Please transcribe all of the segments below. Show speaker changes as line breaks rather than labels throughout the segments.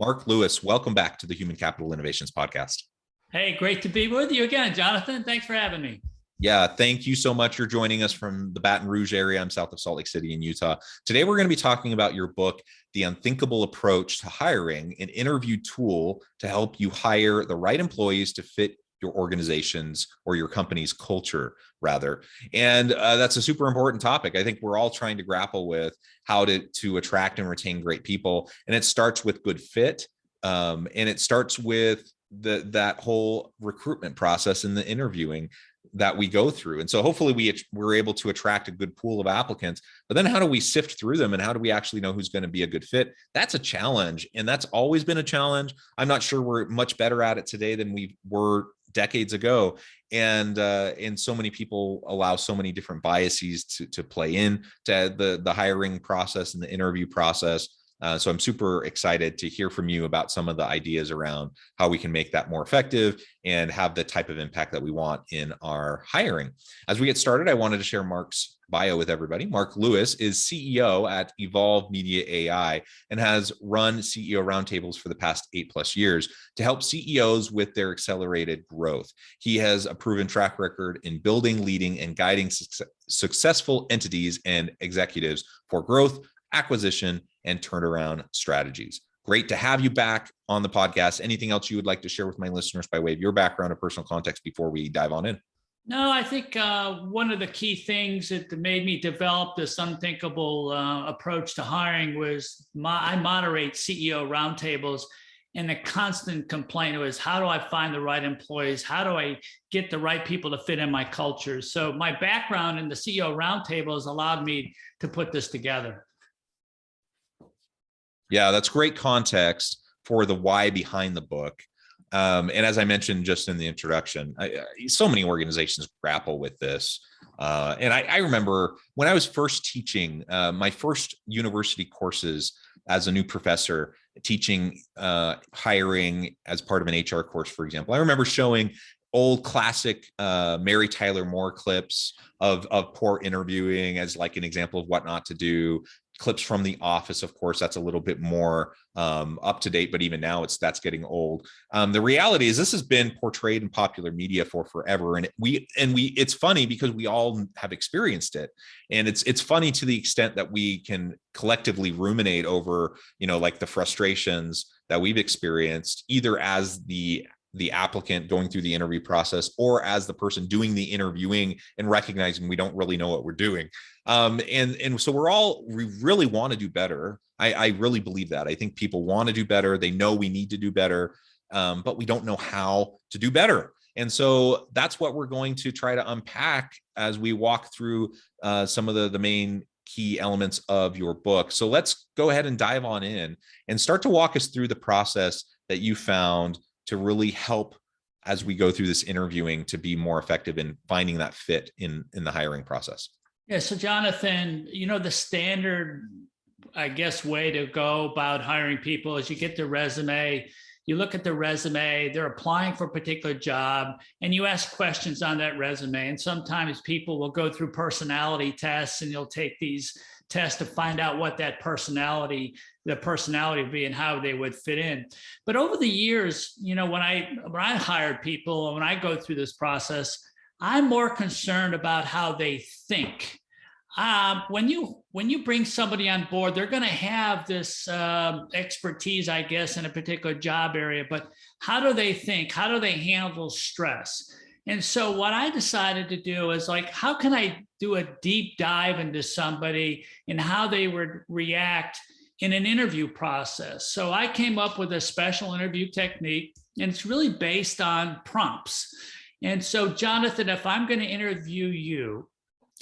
Mark Lewis, welcome back to the Human Capital Innovations Podcast.
Hey, great to be with you again, Jonathan. Thanks for having me.
Yeah, thank you so much for joining us from the Baton Rouge area. I'm south of Salt Lake City in Utah. Today, we're going to be talking about your book, The Unthinkable Approach to Hiring, an interview tool to help you hire the right employees to fit your organization's or your company's culture, rather. And that's a super important topic. I think we're all trying to grapple with how to attract and retain great people. And it starts with good fit. And it starts with that whole recruitment process and the interviewing that we go through. And so hopefully we're able to attract a good pool of applicants, but then how do we sift through them and how do we actually know who's going to be a good fit? That's a challenge. And that's always been a challenge. I'm not sure we're much better at it today than we were decades ago. And so many people allow so many different biases to play in to the hiring process and the interview process. So I'm super excited to hear from you about some of the ideas around how we can make that more effective and have the type of impact that we want in our hiring. As we get started, I wanted to share Mark's bio with everybody. Mark Lewis is CEO at Evolve Media AI and has run CEO roundtables for the past 8+ years to help CEOs with their accelerated growth. He has a proven track record in building, leading, and guiding successful entities and executives for growth, acquisition, and turnaround strategies. Great to have you back on the podcast. Anything else you would like to share with my listeners by way of your background or personal context before we dive on in?
No, I think one of the key things that made me develop this unthinkable approach to hiring was I moderate CEO roundtables, and the constant complaint was, how do I find the right employees? How do I get the right people to fit in my culture? So my background in the CEO roundtables allowed me to put this together.
Yeah, that's great context for the why behind the book. And as I mentioned just in the introduction, so many organizations grapple with this. And I remember when I was first teaching my first university courses as a new professor, teaching hiring as part of an HR course, for example. I remember showing old classic Mary Tyler Moore clips of poor interviewing as like an example of what not to do. Clips from The Office, of course, that's a little bit more up to date, but even now that's getting old. The reality is this has been portrayed in popular media for forever, and it's funny because we all have experienced it, and it's funny to the extent that we can collectively ruminate over, like the frustrations that we've experienced, either as the applicant going through the interview process or as the person doing the interviewing and recognizing we don't really know what we're doing. And so we really want to do better. I really believe that. I think people want to do better. They know we need to do better, but we don't know how to do better. And so that's what we're going to try to unpack as we walk through some of the main key elements of your book. So let's go ahead and dive on in and start to walk us through the process that you found to really help as we go through this interviewing to be more effective in finding that fit in the hiring process.
Yeah. So Jonathan, the standard, I guess, way to go about hiring people is you get their resume, you look at the resume, they're applying for a particular job, and you ask questions on that resume. And sometimes people will go through personality tests, and you'll take these tests to find out what the personality would be and how they would fit in. But over the years, when I hired people, when I go through this process, I'm more concerned about how they think. When you bring somebody on board, they're going to have this expertise, I guess, in a particular job area, but how do they think? How do they handle stress? And so what I decided to do is how can I do a deep dive into somebody and how they would react in an interview process? So I came up with a special interview technique, and it's really based on prompts. And so, Jonathan, if I'm going to interview you,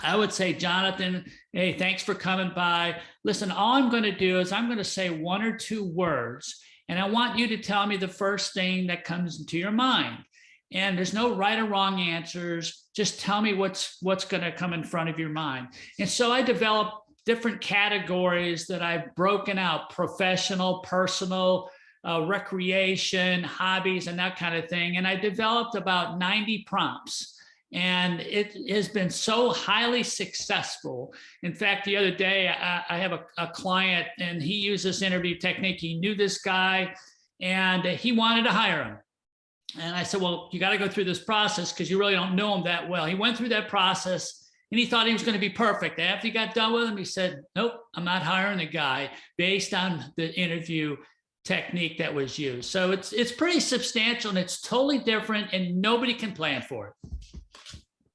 I would say, Jonathan, hey, thanks for coming by. Listen, all I'm going to do is I'm going to say one or two words, and I want you to tell me the first thing that comes into your mind. And there's no right or wrong answers. Just tell me what's going to come in front of your mind. And so I developed different categories that I've broken out: professional, personal, recreation, hobbies, and that kind of thing. And I developed about 90 prompts. And it has been so highly successful. In fact, the other day, I have a client and he used this interview technique. He knew this guy and he wanted to hire him. And I said, well, you got to go through this process because you really don't know him that well. He went through that process and he thought he was going to be perfect. After he got done with him, he said, nope, I'm not hiring the guy based on the interview technique that was used. So it's pretty substantial and it's totally different and nobody can plan for it.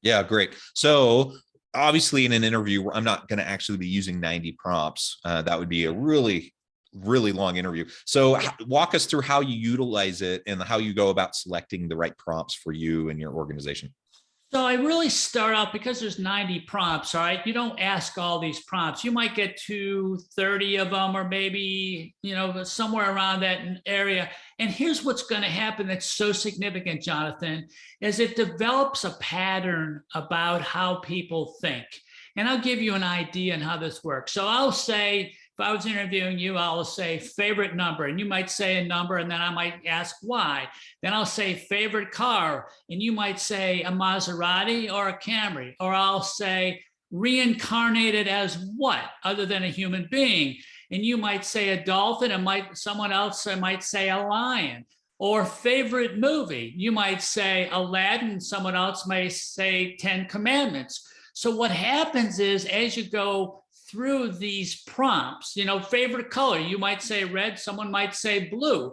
Yeah, great. So obviously in an interview, I'm not going to actually be using 90 prompts. That would be a really long interview. So walk us through how you utilize it and how you go about selecting the right prompts for you and your organization.
So I really start out because there's 90 prompts, all right? You don't ask all these prompts. You might get to 30 of them or maybe, somewhere around that area. And here's what's going to happen that's so significant, Jonathan, is it develops a pattern about how people think. And I'll give you an idea on how this works. So I'll say, if I was interviewing you, I'll say favorite number, and you might say a number, and then I might ask why. Then I'll say favorite car, and you might say a Maserati or a Camry, or I'll say reincarnated as what other than a human being, and you might say a dolphin, and someone else might say a lion. Or favorite movie, you might say Aladdin, someone else may say 10 Commandments. So what happens is as you go through these prompts, favorite color, you might say red, someone might say blue.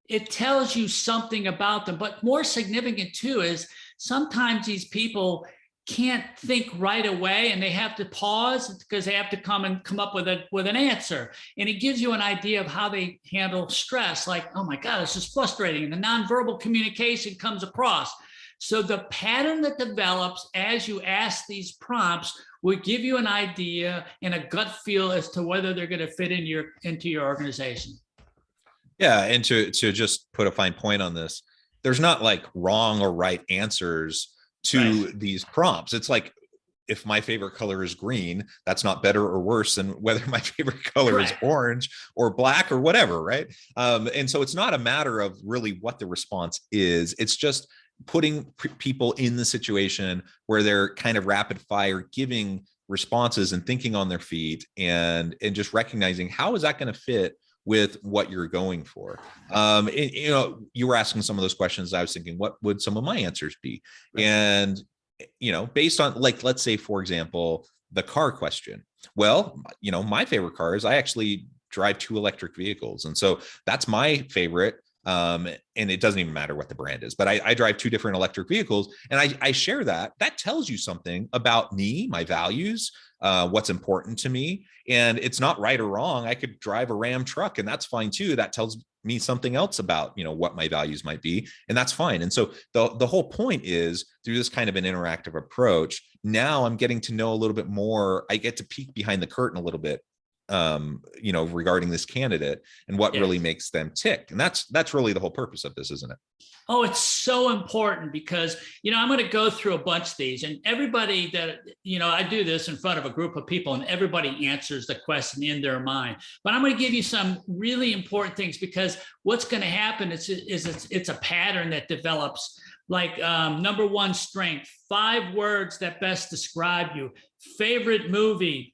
It tells you something about them. But more significant too is sometimes these people can't think right away and they have to pause because they have to come up with an answer. And it gives you an idea of how they handle stress. Like, oh my God, this is frustrating. And the nonverbal communication comes across. So the pattern that develops as you ask these prompts will give you an idea and a gut feel as to whether they're going to fit into your organization.
Yeah, and to just put a fine point on this, there's not like wrong or right answers to these prompts. It's like, if my favorite color is green, that's not better or worse than whether my favorite color is orange or black or whatever, right? And so it's not a matter of really what the response is. It's just putting people in the situation where they're kind of rapid fire giving responses and thinking on their feet and just recognizing how is that going to fit with what you're going for. You were asking some of those questions. I was thinking, what would some of my answers be? And, based on, like, let's say, for example, the car question. Well, my favorite cars, I actually drive 2 electric vehicles. And so that's my favorite. And it doesn't even matter what the brand is, but I drive 2 different electric vehicles and I share that. That tells you something about me, my values, what's important to me. And it's not right or wrong. I could drive a Ram truck and that's fine too. That tells me something else about, what my values might be. And that's fine. And so the whole point is through this kind of an interactive approach, now I'm getting to know a little bit more. I get to peek behind the curtain a little bit, regarding this candidate and what really makes them tick. And that's really the whole purpose of this, isn't it?
Oh, it's so important because, I'm going to go through a bunch of these and everybody that, I do this in front of a group of people and everybody answers the question in their mind. But I'm going to give you some really important things because what's going to happen is it's a pattern that develops. Like number 1, strength, 5 words that best describe you. Favorite movie,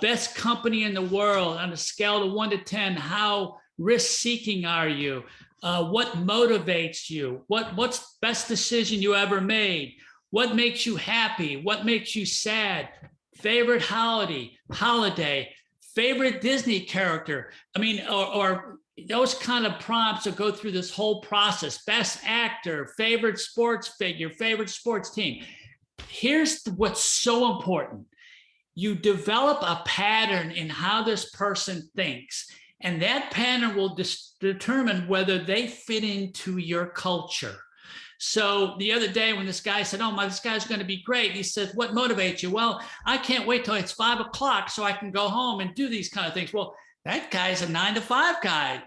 best company in the world on a scale of 1 to 10, how risk-seeking are you? What motivates you? What's best decision you ever made? What makes you happy? What makes you sad? Favorite holiday, favorite Disney character. I mean, or those kind of prompts that go through this whole process. Best actor, favorite sports figure, favorite sports team. Here's what's so important. You develop a pattern in how this person thinks. And that pattern will determine whether they fit into your culture. So the other day when this guy said, this guy's going to be great. He says, what motivates you? Well, I can't wait till it's 5 o'clock so I can go home and do these kind of things. Well, that guy's a 9-to-5 guy.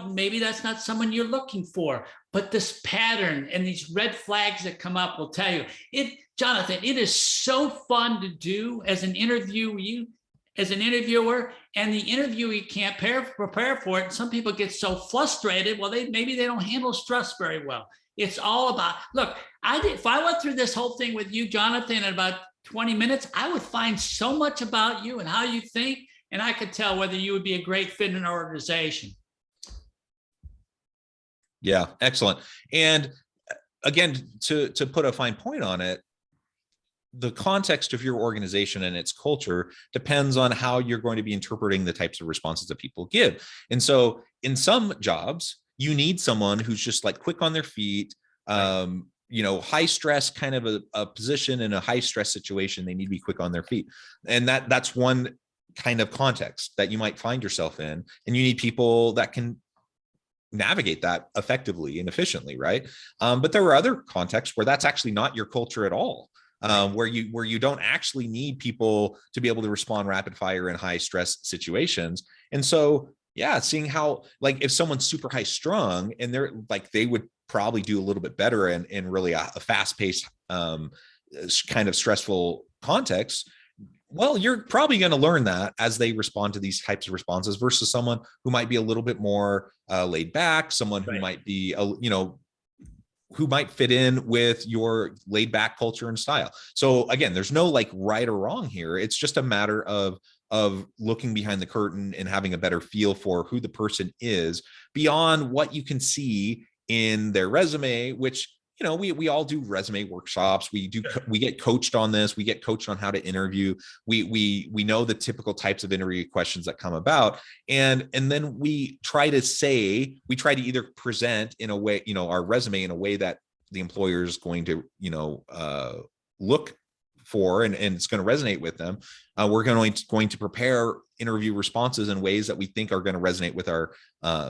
Maybe that's not someone you're looking for, but this pattern and these red flags that come up will tell you Jonathan, it is so fun to do as an interviewer, and the interviewee can't prepare for it. And some people get so frustrated. Well, maybe they don't handle stress very well. It's all about, look, if I went through this whole thing with you, Jonathan, in about 20 minutes, I would find so much about you and how you think, and I could tell whether you would be a great fit in our organization.
Yeah, excellent. And again, to put a fine point on it, the context of your organization and its culture depends on how you're going to be interpreting the types of responses that people give. And so in some jobs, you need someone who's just like quick on their feet, high stress kind of a position in a high stress situation. They need to be quick on their feet. And that's one kind of context that you might find yourself in. And you need people that can navigate that effectively and efficiently, right? But there are other contexts where that's actually not your culture at all. Where you don't actually need people to be able to respond rapid fire in high stress situations. And so, yeah, seeing how, like, if someone's super high strung and they're like, they would probably do a little bit better in really a fast paced, kind of stressful context. Well, you're probably going to learn that as they respond to these types of responses versus someone who might be a little bit more laid back, someone who might be, who might fit in with your laid back culture and style. So again, there's no like right or wrong here. It's just a matter of looking behind the curtain and having a better feel for who the person is beyond what you can see in their resume, which, we all do resume workshops. We get coached on this. We get coached on how to interview. We know the typical types of interview questions that come about. And then we try to either present in a way, our resume in a way that the employer is going to, look for, and it's going to resonate with them. We're going to prepare interview responses in ways that we think are going to resonate with our,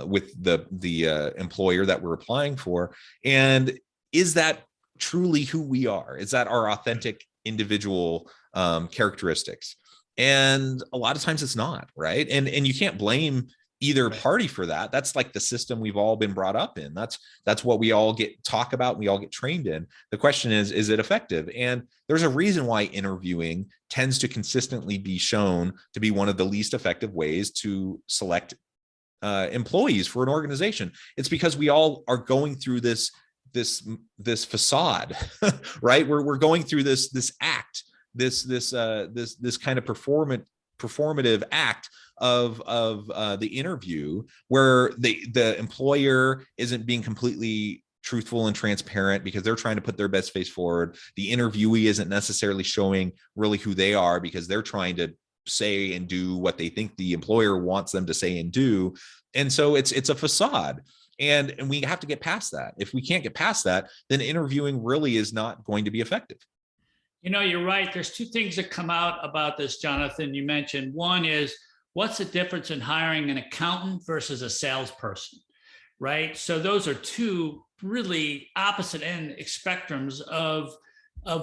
with the employer that we're applying for. And is that truly who we are? Is that our authentic individual characteristics? And a lot of times it's not, right? And you can't blame either party for that. That's like the system we've all been brought up in. That's what we all talk about. We all get trained in. The question is it effective? And there's a reason why interviewing tends to consistently be shown to be one of the least effective ways to select employees for an organization. It's because we all are going through this facade, right? We're going through this act, this kind of performative act of the interview, where the employer isn't being completely truthful and transparent because they're trying to put their best face forward. The interviewee isn't necessarily showing really who they are because they're trying to say and do what they think the employer wants them to say and do. And so it's a facade. And we have to get past that. If we can't get past that, then interviewing really is not going to be effective.
You're right. There's two things that come out about this, Jonathan. You mentioned one is, what's the difference in hiring an accountant versus a salesperson, right? So those are two really opposite end spectrums of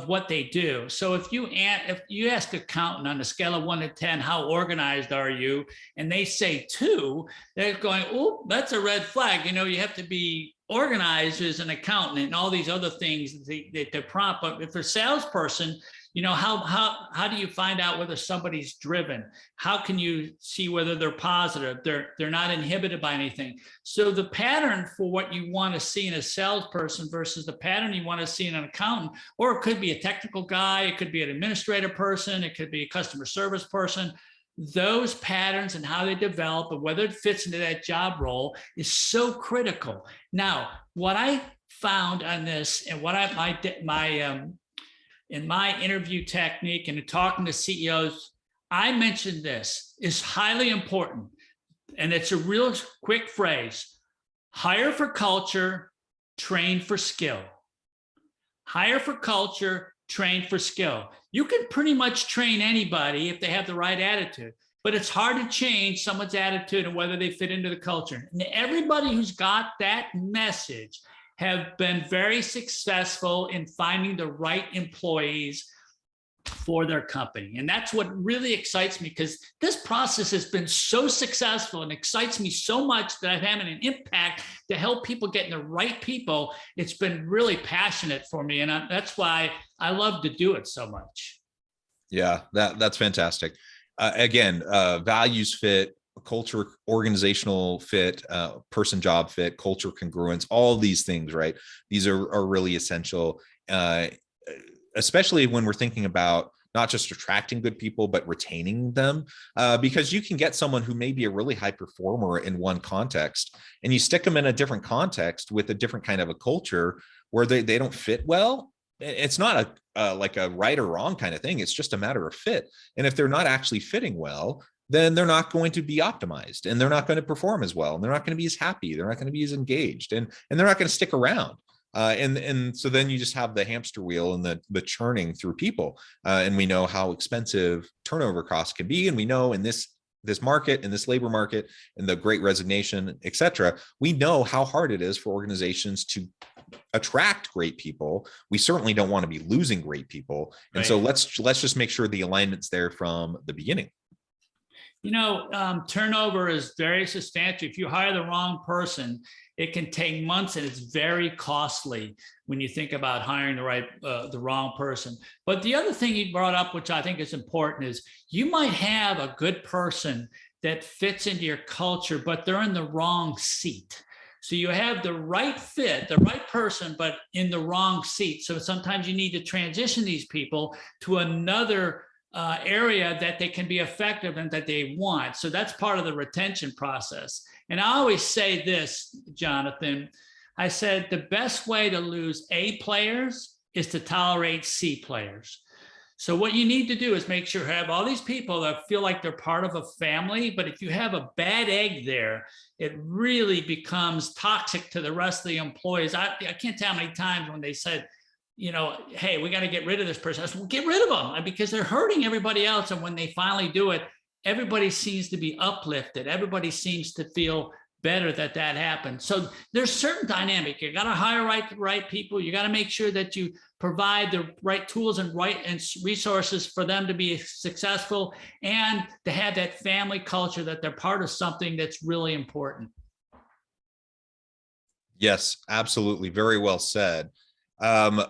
what they do. So if you ask an accountant on a scale of 1 to 10, how organized are you? And they say 2, they're going, oh, that's a red flag. You have to be organized as an accountant and all these other things that they prompt. But if a salesperson, how do you find out whether somebody's driven? How can you see whether they're positive? They're not inhibited by anything. So the pattern for what you want to see in a salesperson versus the pattern you want to see in an accountant, or it could be a technical guy, it could be an administrative person, it could be a customer service person. Those patterns and how they develop and whether it fits into that job role is so critical. Now, what I found on this and what in my interview technique and in talking to CEOs, I mentioned this is highly important. And it's a real quick phrase: hire for culture, train for skill. Hire for culture, train for skill. You can pretty much train anybody if they have the right attitude, but it's hard to change someone's attitude and whether they fit into the culture. And everybody who's got that message have been very successful in finding the right employees for their company. And that's what really excites me, because this process has been so successful and excites me so much that I'm having an impact to help people get in the right people. It's been really passionate for me. And that's why I love to do it so much.
Yeah, that's fantastic. Again, values fit culture, organizational fit, person job fit, culture congruence, all these things, right? These are really essential, especially when we're thinking about not just attracting good people, but retaining them, because you can get someone who may be a really high performer in one context, and you stick them in a different context with a different kind of a culture where they don't fit well. It's not like a right or wrong kind of thing. It's just a matter of fit. And if they're not actually fitting well, then they're not going to be optimized, and they're not going to perform as well. And they're not going to be as happy. They're not going to be as engaged, and they're not going to stick around. And so then you just have the hamster wheel and the churning through people. And we know how expensive turnover costs can be. And we know in this market, in this labor market, in the Great Resignation, et cetera, we know how hard it is for organizations to attract great people. We certainly don't want to be losing great people. And right. So let's just make sure the alignment's there from the beginning.
Turnover is very substantial. If you hire the wrong person, it can take months, and it's very costly when you think about hiring the wrong person. But the other thing you brought up, which I think is important, is you might have a good person that fits into your culture, but they're in the wrong seat. So you have the right fit, the right person, but in the wrong seat. So sometimes you need to transition these people to another area that they can be effective and that they want. So that's part of the retention process. And I always say this, Jonathan, I said the best way to lose A players is to tolerate C players. So what you need to do is make sure you have all these people that feel like they're part of a family, but if you have a bad egg there, it really becomes toxic to the rest of the employees. I can't tell how many times when they said, hey, we got to get rid of this person. I said, well, get rid of them, because they're hurting everybody else. And when they finally do it, everybody seems to be uplifted. Everybody seems to feel better that happened. So there's certain dynamic. You got to hire right people. You got to make sure that you provide the right tools and resources for them to be successful, and to have that family culture, that they're part of something that's really important.
Yes, absolutely. Very well said.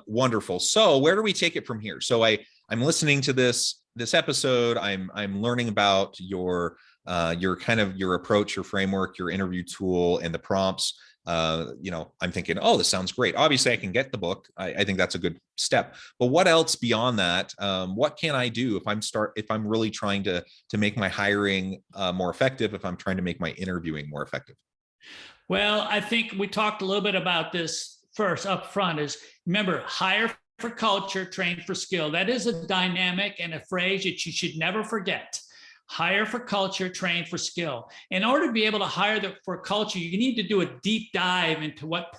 Wonderful. So where do we take it from here? So I'm listening to this episode. I'm learning about your approach, your framework, your interview tool, and the prompts. I'm thinking, oh, this sounds great. Obviously I can get the book. I think that's a good step, but what else beyond that? What can I do if I'm really trying to make my hiring more effective, if I'm trying to make my interviewing more effective?
Well, I think we talked a little bit about this first up front. Is remember, hire for culture, train for skill. That is a dynamic and a phrase that you should never forget. Hire for culture, train for skill. In order to be able to hire for culture, you need to do a deep dive into what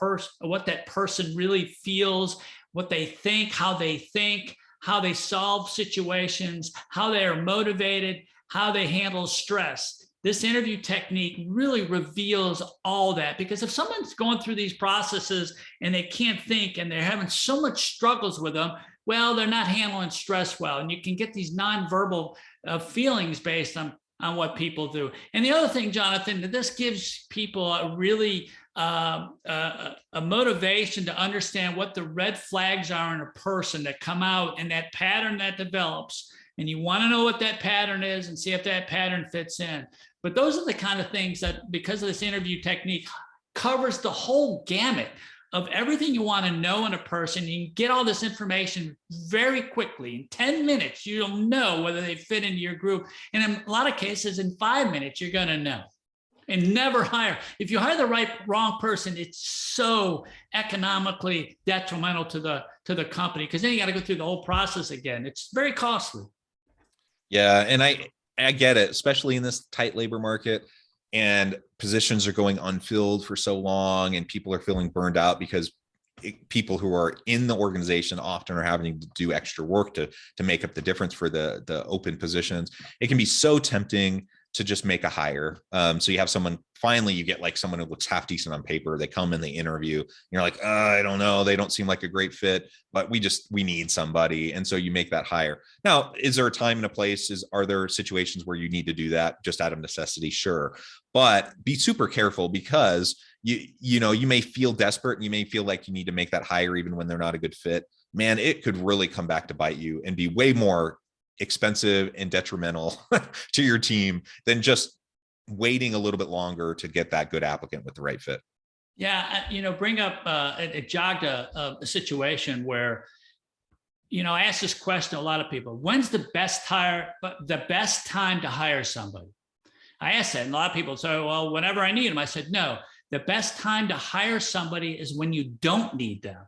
that person really feels, what they think, how they solve situations, how they are motivated, how they handle stress. This interview technique really reveals all that, because if someone's going through these processes and they can't think and they're having so much struggles with them, well, they're not handling stress well. And you can get these nonverbal feelings based on what people do. And the other thing, Jonathan, that this gives people a really a motivation to understand what the red flags are in a person that come out, and that pattern that develops. And you want to know what that pattern is and see if that pattern fits in. But those are the kind of things that, because of this interview technique, covers the whole gamut of everything you want to know in a person. You can get all this information very quickly. In 10 minutes, you'll know whether they fit into your group. And in a lot of cases, in 5 minutes, you're going to know. And never hire. If you hire the wrong person, it's so economically detrimental to the company, because then you got to go through the whole process again. It's very costly.
Yeah, and I get it, especially in this tight labor market, and positions are going unfilled for so long, and people are feeling burned out because people who are in the organization often are having to do extra work to make up the difference for the open positions. It can be so tempting to just make a hire. So you have someone, finally you get like someone who looks half decent on paper. They come in, they interview, and you're like, I don't know, they don't seem like a great fit, but we need somebody. And so you make that hire. Now, is there a time and a place? Are there situations where you need to do that just out of necessity? Sure. But be super careful, because you may feel desperate and you may feel like you need to make that hire even when they're not a good fit. Man, it could really come back to bite you and be way more expensive and detrimental to your team than just waiting a little bit longer to get that good applicant with the right fit?
Yeah, bring up, it jogged a situation where, I ask this question to a lot of people: when's the best time to hire somebody? I asked that, and a lot of people say, well, whenever I need them. I said, no, the best time to hire somebody is when you don't need them.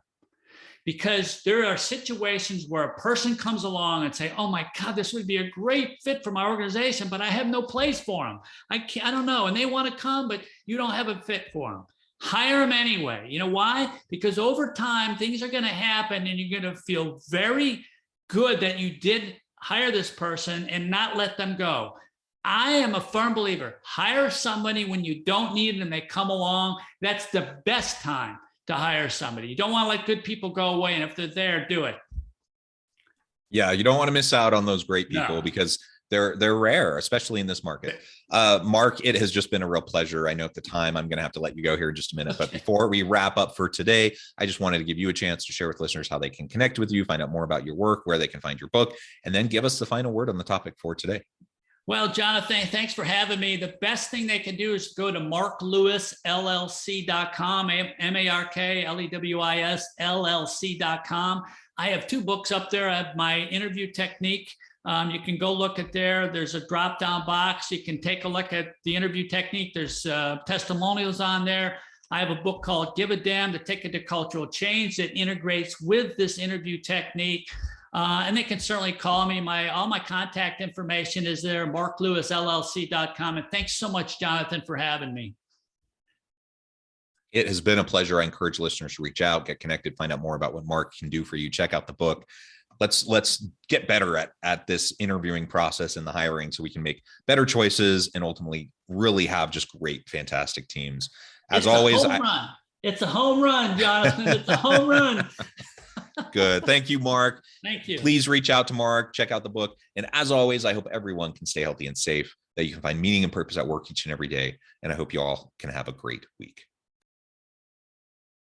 Because there are situations where a person comes along and say, oh my God, this would be a great fit for my organization, but I have no place for them. I don't know. And they want to come, but you don't have a fit for them. Hire them anyway. You know why? Because over time, things are going to happen and you're going to feel very good that you did hire this person and not let them go. I am a firm believer. Hire somebody when you don't need them and they come along. That's the best time to hire somebody. You don't want to let good people go away. And if they're there, do it.
Yeah, you don't want to miss out on those great people.
No.
Because they're rare, especially in this market. Mark, it has just been a real pleasure. I know at the time I'm going to have to let you go here in just a minute, but before we wrap up for today, I just wanted to give you a chance to share with listeners how they can connect with you, find out more about your work, where they can find your book, and then give us the final word on the topic for today.
Well, Jonathan, thanks for having me. The best thing they can do is go to marklewis.llc.com, MARKLEWIS LLC.com. I have 2 books up there. I have my interview technique. You can go look at there. There's a drop-down box. You can take a look at the interview technique. There's testimonials on there. I have a book called Give a Damn, The Ticket to Cultural Change, that integrates with this interview technique. And they can certainly call me. All my contact information is there, marklewisllc.com. And thanks so much, Jonathan, for having me.
It has been a pleasure. I encourage listeners to reach out, get connected, find out more about what Mark can do for you. Check out the book. Let's get better at this interviewing process and the hiring so we can make better choices and ultimately really have just great, fantastic teams. As always,
it's a home run, Jonathan. It's a home run.
Good. Thank you, Mark.
Thank you.
Please reach out to Mark, check out the book. And as always, I hope everyone can stay healthy and safe, that you can find meaning and purpose at work each and every day. And I hope you all can have a great week.